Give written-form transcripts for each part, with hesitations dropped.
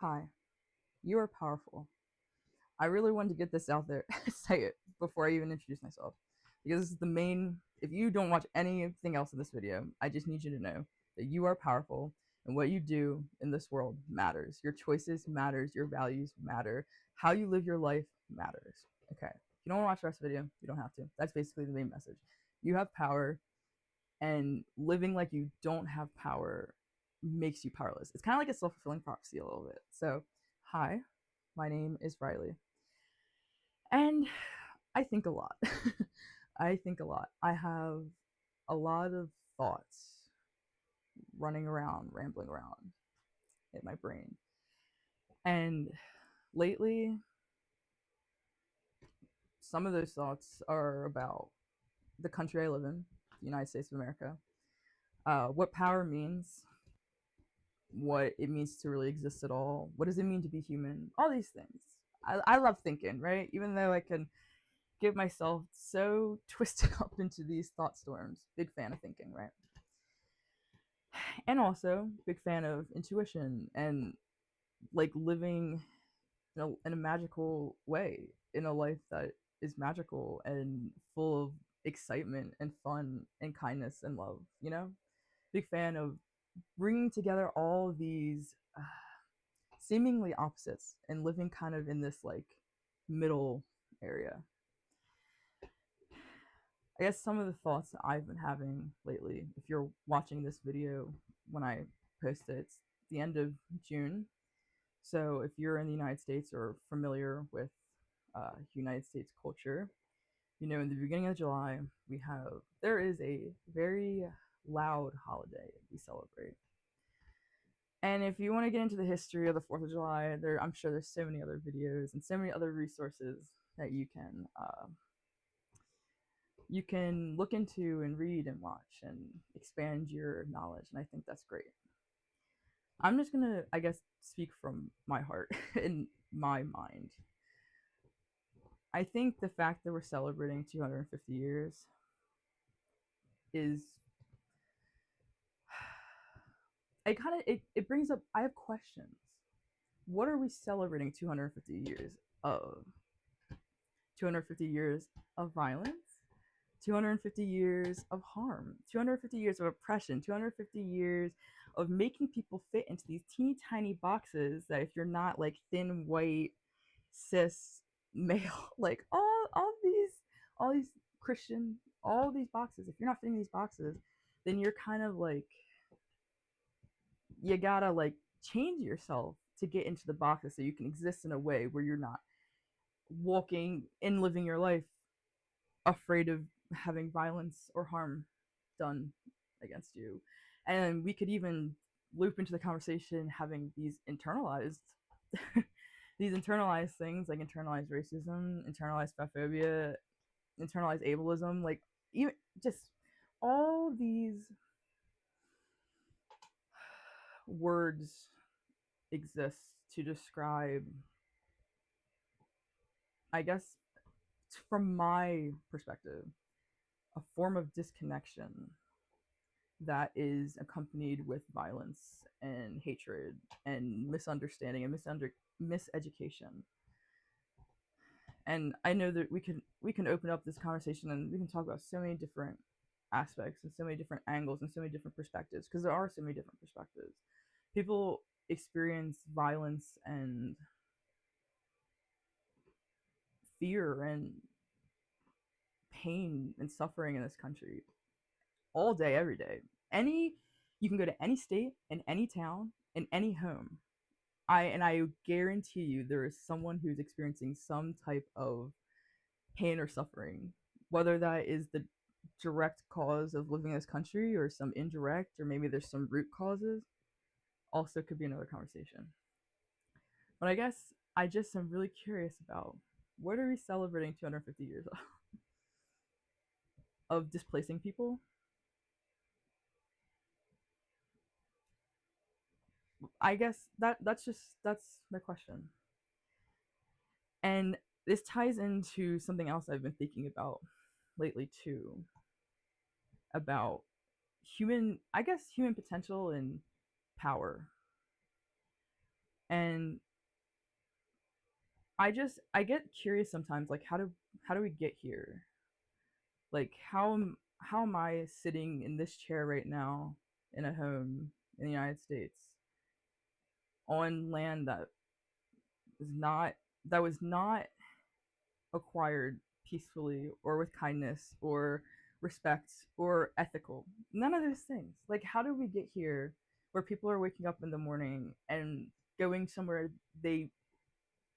Hi, you are powerful. I really wanted to get this out there, say it before I even introduce myself. Because this is the main, if you don't watch anything else in this video, I just need you to know that you are powerful and what you do in this world matters. Your choices matters, your values matter, how you live your life matters. Okay. If you don't want to watch the rest of the video, you don't have to. That's basically the main message. You have power, and living like you don't have power makes you powerless. It's kind of like a self fulfilling prophecy a little bit. So, hi, my name is Riley, and I think a lot. I think a lot. I have a lot of thoughts running around, rambling around in my brain. And lately, some of those thoughts are about the country I live in, the United States of America, what power means, what it means to really exist at all. What does it mean to be human? All these things. I love thinking, right? Even though I can get myself so twisted up into these thought storms. Big fan of thinking, right? And also, big fan of intuition and like living in a magical way, in a life that is magical and full of excitement and fun and kindness and love, you know? Big fan of bringing together all these seemingly opposites and living kind of in this like middle area. I guess some of the thoughts that I've been having lately, if you're watching this video when I post it, it's the end of June. So if you're in the United States or familiar with United States culture, you know, in the beginning of July, there is a very loud holiday we celebrate. And if you want to get into the history of the 4th of July, I'm sure there's so many other videos and so many other resources that you can look into and read and watch and expand your knowledge. And I think that's great. I'm just gonna, I guess, speak from my heart and my mind. I think the fact that we're celebrating 250 years is it brings up. I have questions. What are we celebrating 250 years of? 250 years of violence, 250 years of harm, 250 years of oppression, 250 years of making people fit into these teeny tiny boxes that if you're not like thin, white, cis, male, like all these Christian, all these boxes, if you're not fitting these boxes, then you're kind of like, you gotta like change yourself to get into the boxes so you can exist in a way where you're not walking and living your life afraid of having violence or harm done against you. And we could even loop into the conversation having these internalized these internalized things like internalized racism, internalized fatphobia, internalized ableism, like even just all these words exist to describe, I guess, from my perspective, a form of disconnection that is accompanied with violence and hatred and misunderstanding and miseducation. And I know that we can open up this conversation and we can talk about so many different aspects and so many different angles and so many different perspectives, because there are so many different perspectives. People experience violence and fear and pain and suffering in this country all day, every day. Any You can go to any state in any town in any home. I guarantee you there is someone who's experiencing some type of pain or suffering, whether that is the direct cause of living in this country or some indirect, or maybe there's some root causes. Also, could be another conversation. But I guess I just am really curious about, what are we celebrating 250 years of displacing people? I guess that's my question. And this ties into something else I've been thinking about lately too, about human, I guess, human potential and power. And I get curious sometimes, like how do we get here? Like how am I sitting in this chair right now in a home in the United States on land is not that was not acquired peacefully or with kindness or respect or ethical. None of those things. Like, how did we get here where people are waking up in the morning and going somewhere they,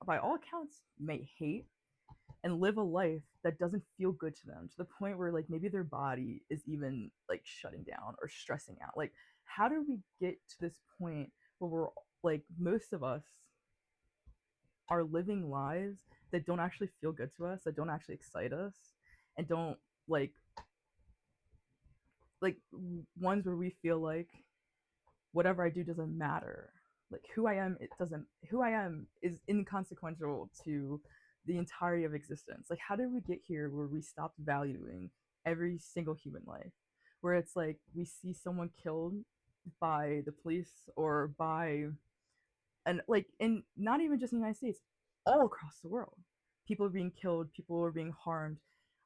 by all accounts, may hate and live a life that doesn't feel good to them to the point where, like, maybe their body is even like shutting down or stressing out? Like, how do we get to this point where we're like, most of us are living lives that don't actually feel good to us, that don't actually excite us, and don't like like ones where we feel like whatever I do doesn't matter. Like who I am, it doesn't. Who I am is inconsequential to the entirety of existence. Like, how did we get here where we stopped valuing every single human life? Where it's like we see someone killed by the police or by, and like, in not even just in the United States, all across the world, people are being killed, people are being harmed,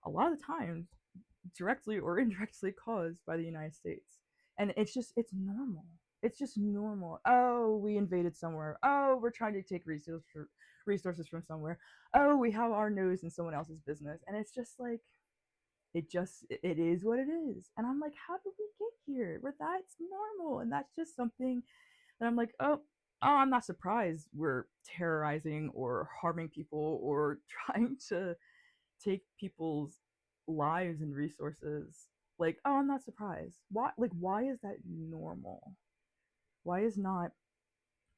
a lot of the times directly or indirectly caused by the United States. And it's normal. It's just normal. Oh, we invaded somewhere. Oh, we're trying to take resources from somewhere. Oh, we have our nose in someone else's business. And it's just like, it is what it is. And I'm like, how did we get here where that's normal? And that's just something that I'm like, I'm not surprised we're terrorizing or harming people or trying to take people's lives and resources. Like, oh, I'm not surprised. Why is that normal? Why is not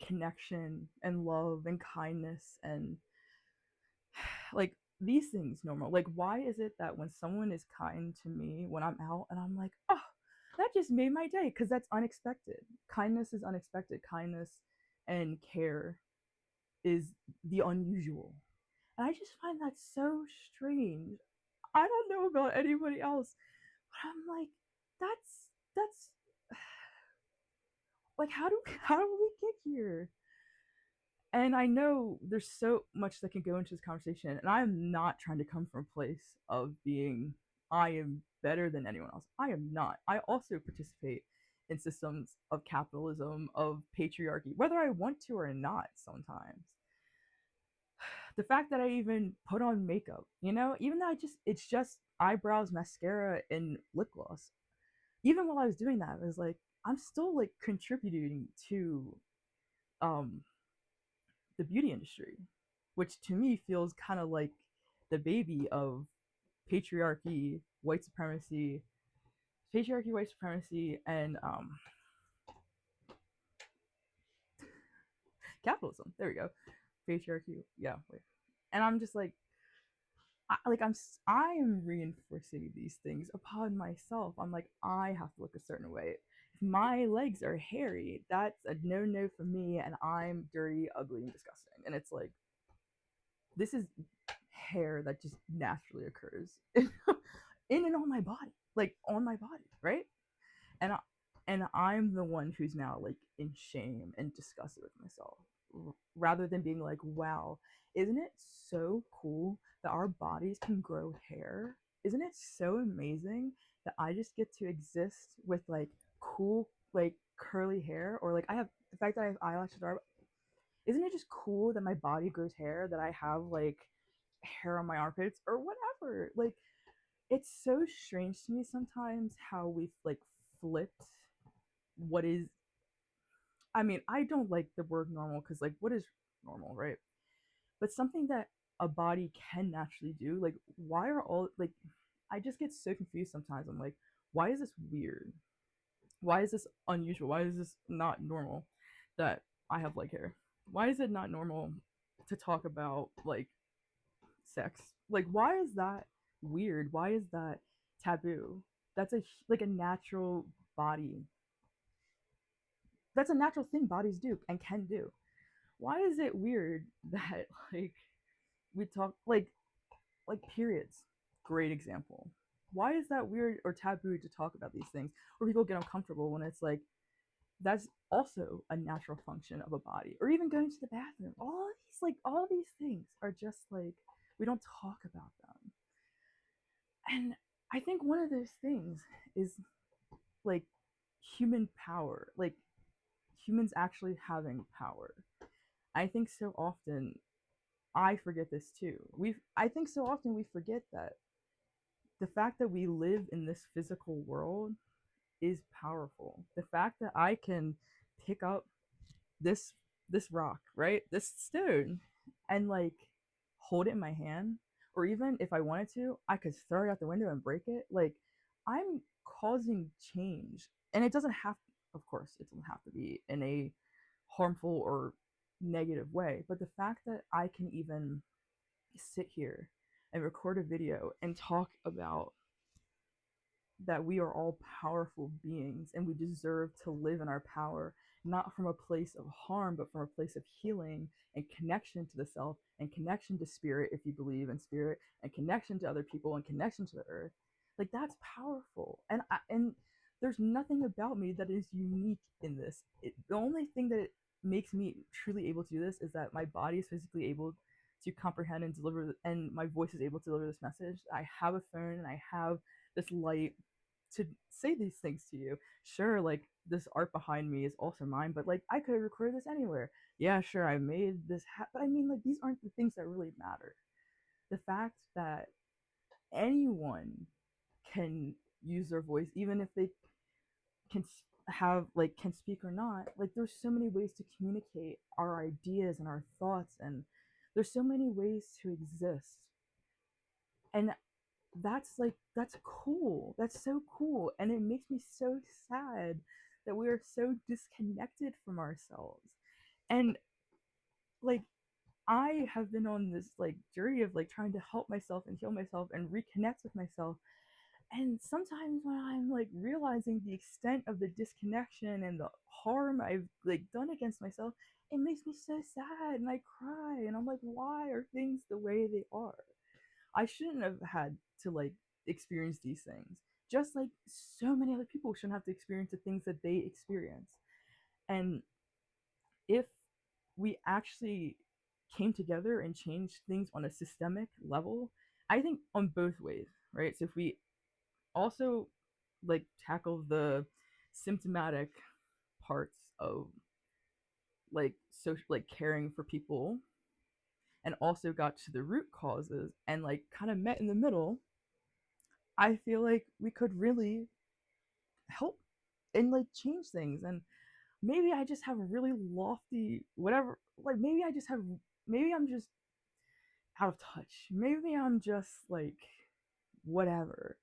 connection and love and kindness and like these things normal? Like, why is it that when someone is kind to me when I'm out and I'm like, oh, that just made my day, because that's unexpected. Kindness is unexpected. Kindness and care is the unusual. And I just find that so strange. I don't know about anybody else, but I'm like, that's like, how do we get here? And I know there's so much that can go into this conversation, and I'm not trying to come from a place of being I am better than anyone else. I am not. I also participate in systems of capitalism, of patriarchy, whether I want to or not sometimes. The fact that I even put on makeup, even though it's just eyebrows, mascara, and lip gloss. Even while I was doing that, I was like, I'm still like contributing to um the beauty industry, which to me feels kind of like the baby of patriarchy, white supremacy, white supremacy, and capitalism. There we go, patriarchy. Yeah, wait. And I'm just like, I am reinforcing these things upon myself. I'm like, I have to look a certain way. If my legs are hairy, that's a no for me, and I'm dirty, ugly, and disgusting. And it's like, this is hair that just naturally occurs in and on my body, like on my body, right? And I'm the one who's now like in shame and disgusted with myself, rather than being like, wow, isn't it so cool that our bodies can grow hair? Isn't it so amazing that I just get to exist with like cool, like curly hair? Or like, I have the fact that I have eyelashes are, isn't it just cool that my body grows hair, that I have like hair on my armpits or whatever? Like, it's so strange to me sometimes how we've like flipped what is, I mean, I don't like the word normal, because like, what is normal, right? But something that a body can naturally do, like, why are all like, I just get so confused sometimes. I'm like, why is this weird? Why is this unusual? Why is this not normal that I have like hair? Why is it not normal to talk about like sex? Like, why is that weird? Why is that taboo? That's like a natural body. That's a natural thing bodies do and can do. Why is it weird that like we talk like periods? Great example. Why is that weird or taboo to talk about these things? Or people get uncomfortable when it's like, that's also a natural function of a body, or even going to the bathroom. All these things are just like, we don't talk about them. And I think one of those things is like human power, like humans actually having power. I think so often I forget this too. I think so often we forget that the fact that we live in this physical world is powerful. The fact that I can pick up this this rock, right? This stone, and like hold it in my hand, or even if I wanted to, I could throw it out the window and break it. Like, I'm causing change. And it doesn't have, of course, it doesn't have to be in a harmful or negative way, but the fact that I can even sit here and record a video and talk about that we are all powerful beings and we deserve to live in our power, not from a place of harm, but from a place of healing and connection to the self and connection to spirit, if you believe in spirit, and connection to other people and connection to the earth. Like, that's powerful. And there's nothing about me that is unique in this. The only thing that makes me truly able to do this is that my body is physically able to comprehend and deliver, and my voice is able to deliver this message. I have a phone and I have this light to say these things to you. Sure, like, this art behind me is also mine, but like, I could have recorded this anywhere. Yeah, sure, I made this, but I mean, like, these aren't the things that really matter. The fact that anyone can use their voice, even if they can can speak or not. Like, there's so many ways to communicate our ideas and our thoughts, and there's so many ways to exist. And that's cool. That's so cool. And it makes me so sad that we are so disconnected from ourselves. And like, I have been on this like journey of like trying to help myself and heal myself and reconnect with myself. And sometimes when I'm like realizing the extent of the disconnection and the harm I've like done against myself, it makes me so sad and I cry and I'm like, why are things the way they are? I shouldn't have had to like experience these things. Just like so many other people shouldn't have to experience the things that they experience. And if we actually came together and changed things on a systemic level, I think on both ways, right? So if we also like tackle the symptomatic parts of like social, like caring for people, and also got to the root causes and like kind of met in the middle, I feel like we could really help and like change things. And maybe I just have really lofty whatever, like maybe I'm just out of touch. Maybe I'm just like whatever.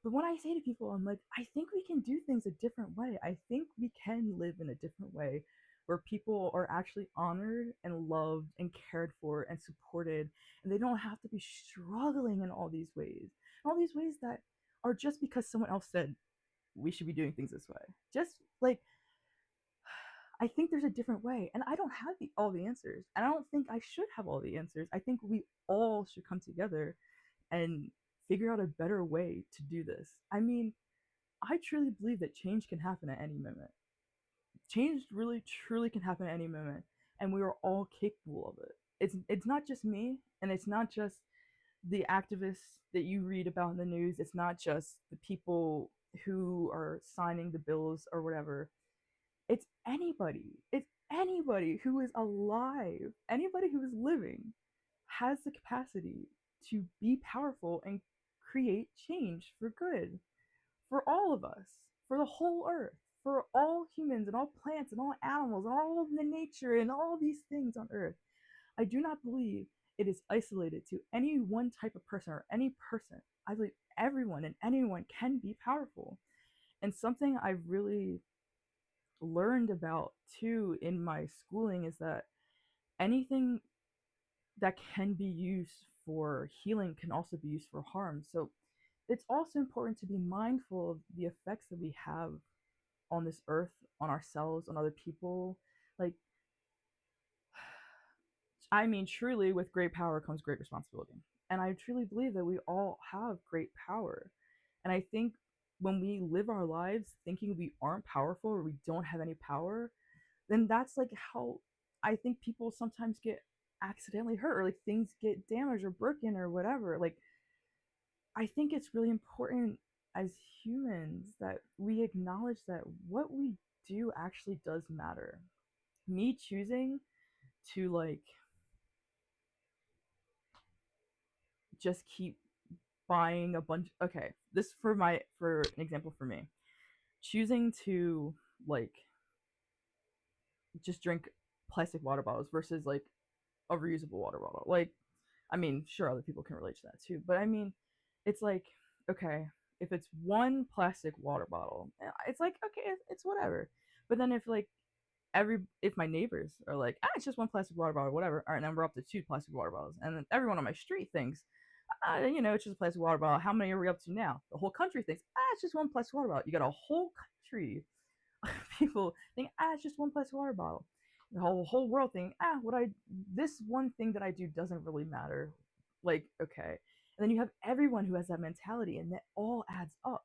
But when I say to people, I'm like, I think we can do things a different way. I think we can live in a different way where people are actually honored and loved and cared for and supported, and they don't have to be struggling in all these ways. All these ways that are just because someone else said we should be doing things this way. Just like, I think there's a different way, and I don't have all the answers, and I don't think I should have all the answers. I think we all should come together and figure out a better way to do this. I mean, I truly believe that change can happen at any moment. Change really truly can happen at any moment, and we are all capable of it. It's not just me, and it's not just the activists that you read about in the news. It's not just the people who are signing the bills or whatever. It's anybody. It's anybody who is alive, anybody who is living has the capacity to be powerful and create change for good, for all of us, for the whole earth, for all humans and all plants and all animals and all of the nature and all these things on earth. I do not believe it is isolated to any one type of person or any person. I believe everyone and anyone can be powerful. And something I've really learned about too in my schooling is that anything that can be used for healing can also be used for harm. So it's also important to be mindful of the effects that we have on this earth, on ourselves, on other people. Like, I mean, truly, with great power comes great responsibility. And I truly believe that we all have great power. And I think when we live our lives thinking we aren't powerful or we don't have any power, then that's like how I think people sometimes get accidentally hurt, or like things get damaged or broken or whatever. Like, I think it's really important as humans that we acknowledge that what we do actually does matter. Me choosing to like just keep buying a bunch, okay, this for an example, for me, choosing to like just drink plastic water bottles versus like a reusable water bottle. Like, I mean, sure, other people can relate to that too, but I mean, it's like, okay, if it's one plastic water bottle, it's like, okay, it's whatever. But then if my neighbors are like, it's just one plastic water bottle, whatever. All right, now we're up to two plastic water bottles, and then everyone on my street thinks, it's just a plastic water bottle. How many are we up to now? The whole country thinks, it's just one plastic water bottle. You got a whole country of people think, it's just one plastic water bottle. The whole world think, this one thing that I do doesn't really matter. Like, okay. And then you have everyone who has that mentality, and that all adds up.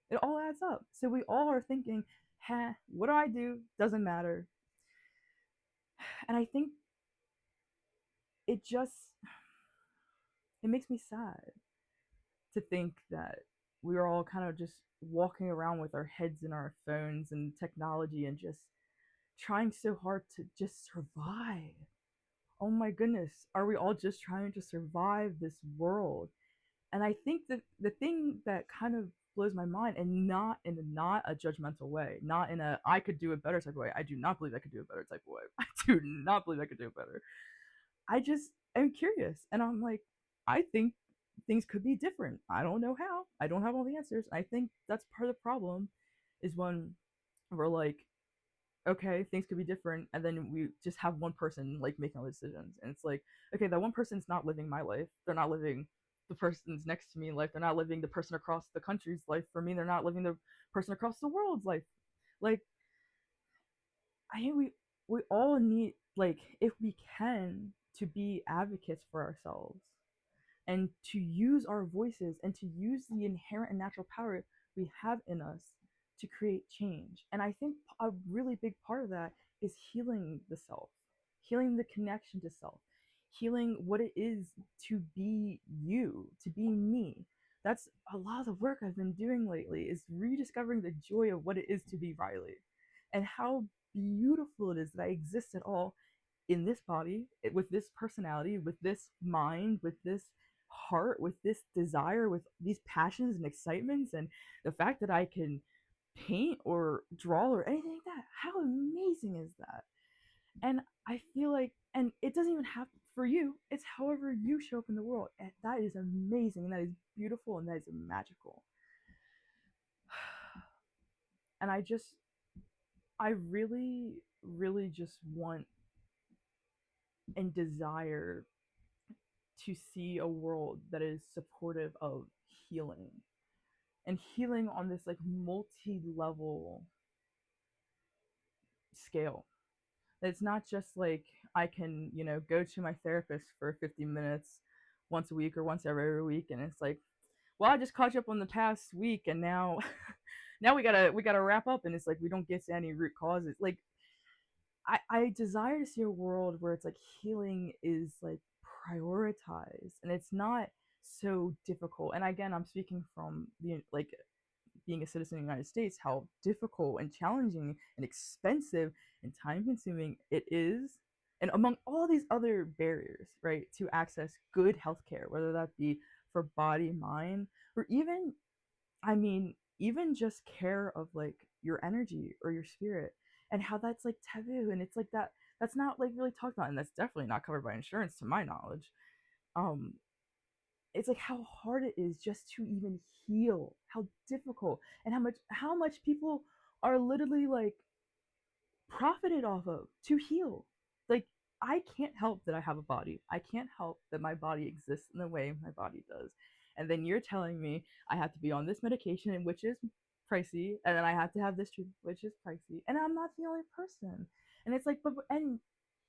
It all adds up. So we all are thinking, what do I do? Doesn't matter. And I think it just it makes me sad to think that we are all kind of just walking around with our heads in our phones and technology and just trying so hard to just survive. Oh my goodness, are we all just trying to survive this world? And I think that the thing that kind of blows my mind, and not a judgmental way, not in a I could do it better type of way. I do not believe I could do it better type of way. I do not believe I could do it better. I just am curious, and I'm like, I think things could be different. I don't know how. I don't have all the answers. I think that's part of the problem, is when we're like, okay, things could be different, and then we just have one person like making all the decisions, and it's like, okay, that one person's not living my life. They're not living the person's next to me in life. They're not living the person across the country's life for me. They're not living the person across the world's life. Like, I think we all need, like, if we can, to be advocates for ourselves and to use our voices and to use the inherent and natural power we have in us to create change. And I think a really big part of that is healing the self, healing the connection to self, healing what it is to be you, to be me. That's a lot of the work I've been doing lately, is rediscovering the joy of what it is to be Riley, and how beautiful it is that I exist at all in this body, with this personality, with this mind, with this heart, with this desire, with these passions and excitements, and the fact that I can paint or draw or anything like that. How amazing is that? And I feel like, and it doesn't even have for you, it's however you show up in the world. And that is amazing, and that is beautiful, and that is magical. And I really, really just want and desire to see a world that is supportive of healing, and healing on this like multi-level scale. It's not just like I can, go to my therapist for 50 minutes once a week or once every week, and it's like, well, I just caught you up on the past week, and now now we gotta wrap up, and it's like we don't get to any root causes. Like, I desire to see a world where it's like healing is like prioritized, and it's not so difficult. And again, I'm speaking from the like being a citizen of the United States, how difficult and challenging and expensive and time consuming it is. And among all these other barriers, right, to access good healthcare, whether that be for body, mind, or even, I mean, even just care of like your energy or your spirit, and how that's like taboo, and it's like that's not like really talked about, and that's definitely not covered by insurance to my knowledge. Um, it's like how hard it is just to even heal, how difficult, and how much people are literally like profited off of to heal. Like, I can't help that I have a body. I can't help that my body exists in the way my body does. And then you're telling me I have to be on this medication, which is pricey, and then I have to have this treatment, which is pricey, and I'm not the only person. And it's like, but and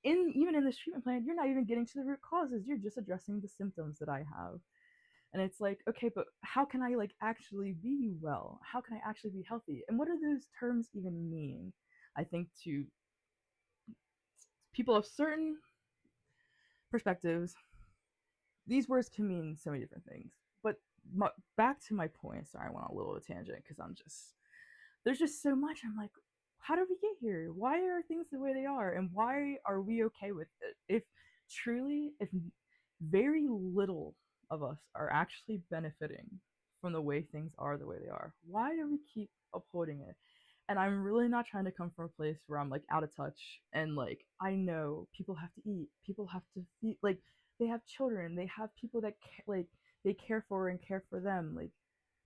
in even in this treatment plan, you're not even getting to the root causes. You're just addressing the symptoms that I have. And it's like, okay, but how can I like actually be well? How can I actually be healthy? And what do those terms even mean? I think to people of certain perspectives, these words can mean so many different things. But back to my point. Sorry, I went on a little tangent because I'm just there's just so much. I'm like, how did we get here? Why are things the way they are, and why are we okay with it? If very little of us are actually benefiting from the way things are the way they are, why do we keep upholding it? And I'm really not trying to come from a place where I'm like out of touch and like I know people have to eat, people have to feed, like they have children, they have people that like they care for and care for them. Like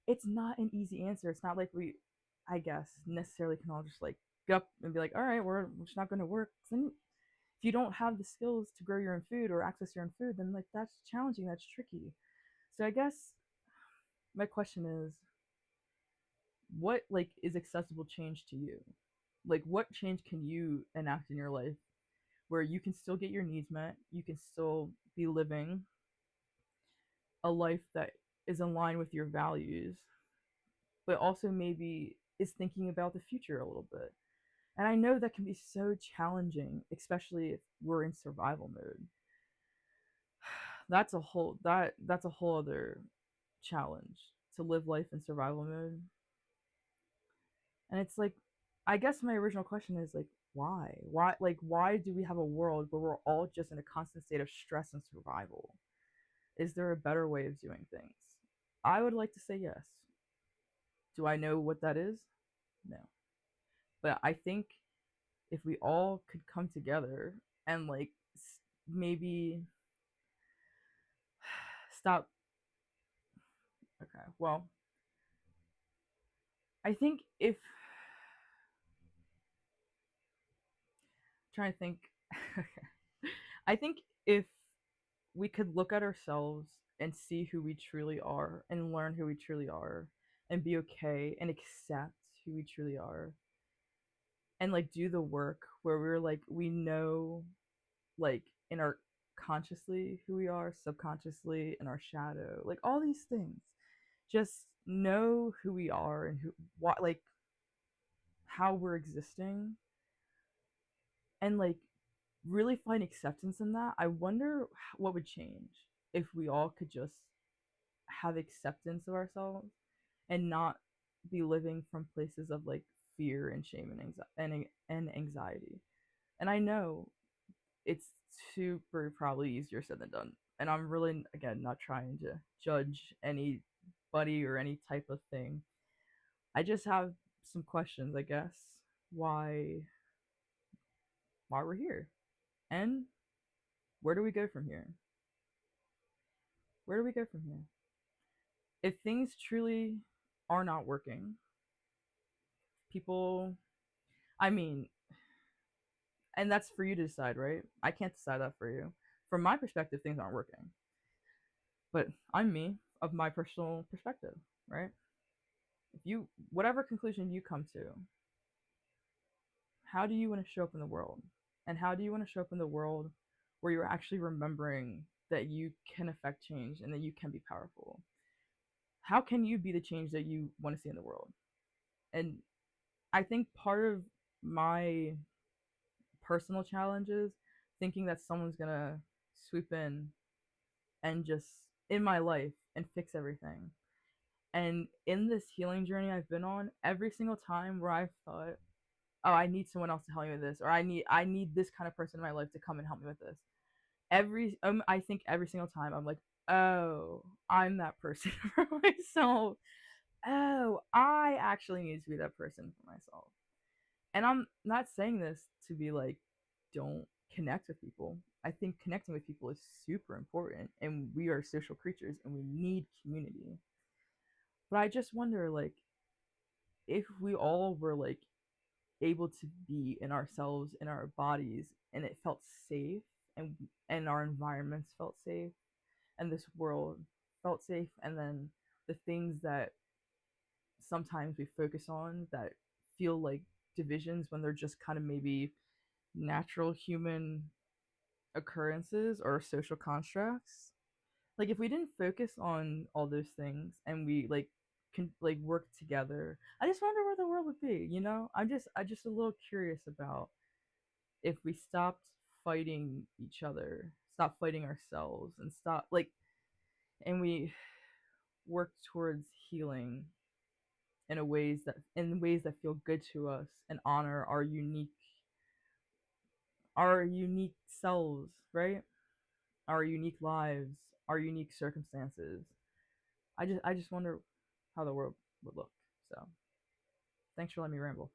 it's not an easy answer. It's not like we, I guess, necessarily can all just like get up and be like, all right, we're just not going to work. Then if you don't have the skills to grow your own food or access your own food, then like that's challenging. That's tricky. So I guess my question is, what like is accessible change to you? Like what change can you enact in your life where you can still get your needs met, you can still be living a life that is in line with your values, but also maybe is thinking about the future a little bit. And I know that can be so challenging, especially if we're in survival mode. That's a whole other challenge to live life in survival mode. And it's like I guess my original question is like why? Why do we have a world where we're all just in a constant state of stress and survival? Is there a better way of doing things? I would like to say yes. Do I know what that is? No. But I think if we all could come together and like maybe stop. Okay, well, I think if trying to think, I think if we could look at ourselves and see who we truly are and learn who we truly are and be okay and accept who we truly are and like do the work where we're like we know like in our consciously who we are, subconsciously in our shadow, like all these things. Just know who we are and who what like how we're existing and like really find acceptance in that. I wonder what would change if we all could just have acceptance of ourselves and not be living from places of like fear and shame and anxiety. And I know it's super probably easier said than done. And I'm really again not trying to judge anybody or any type of thing. I just have some questions, I guess, why why we're here. And where do we go from here? Where do we go from here? If things truly are not working, people I mean, and that's for you to decide, right? I can't decide that for you. From my perspective, things aren't working. But I'm me of my personal perspective, right? If you whatever conclusion you come to, how do you want to show up in the world? And how do you want to show up in the world where you're actually remembering that you can affect change and that you can be powerful? How can you be the change that you want to see in the world? And I think part of my personal challenges thinking that someone's gonna swoop in and just in my life and fix everything. And in this healing journey I've been on, every single time where I've thought, oh, I need someone else to help me with this, or I need this kind of person in my life to come and help me with this. I think every single time I'm like, oh, I'm that person for myself. Oh, I actually need to be that person for myself. And I'm not saying this to be like, don't connect with people. I think connecting with people is super important, and we are social creatures and we need community. But I just wonder, like, if we all were like able to be in ourselves, in our bodies, and it felt safe, and our environments felt safe, and this world felt safe, and then the things that sometimes we focus on that feel like divisions when they're just kind of maybe natural human occurrences or social constructs, Like if we didn't focus on all those things and we like can like work together, I just wonder where the world would be, you know? I just a little curious about if we stopped fighting each other, stop fighting ourselves and stop like and we work towards healing in ways that feel good to us and honor our unique selves, right? Our unique lives, our unique circumstances. I just wonder how the world would look. So thanks for letting me ramble.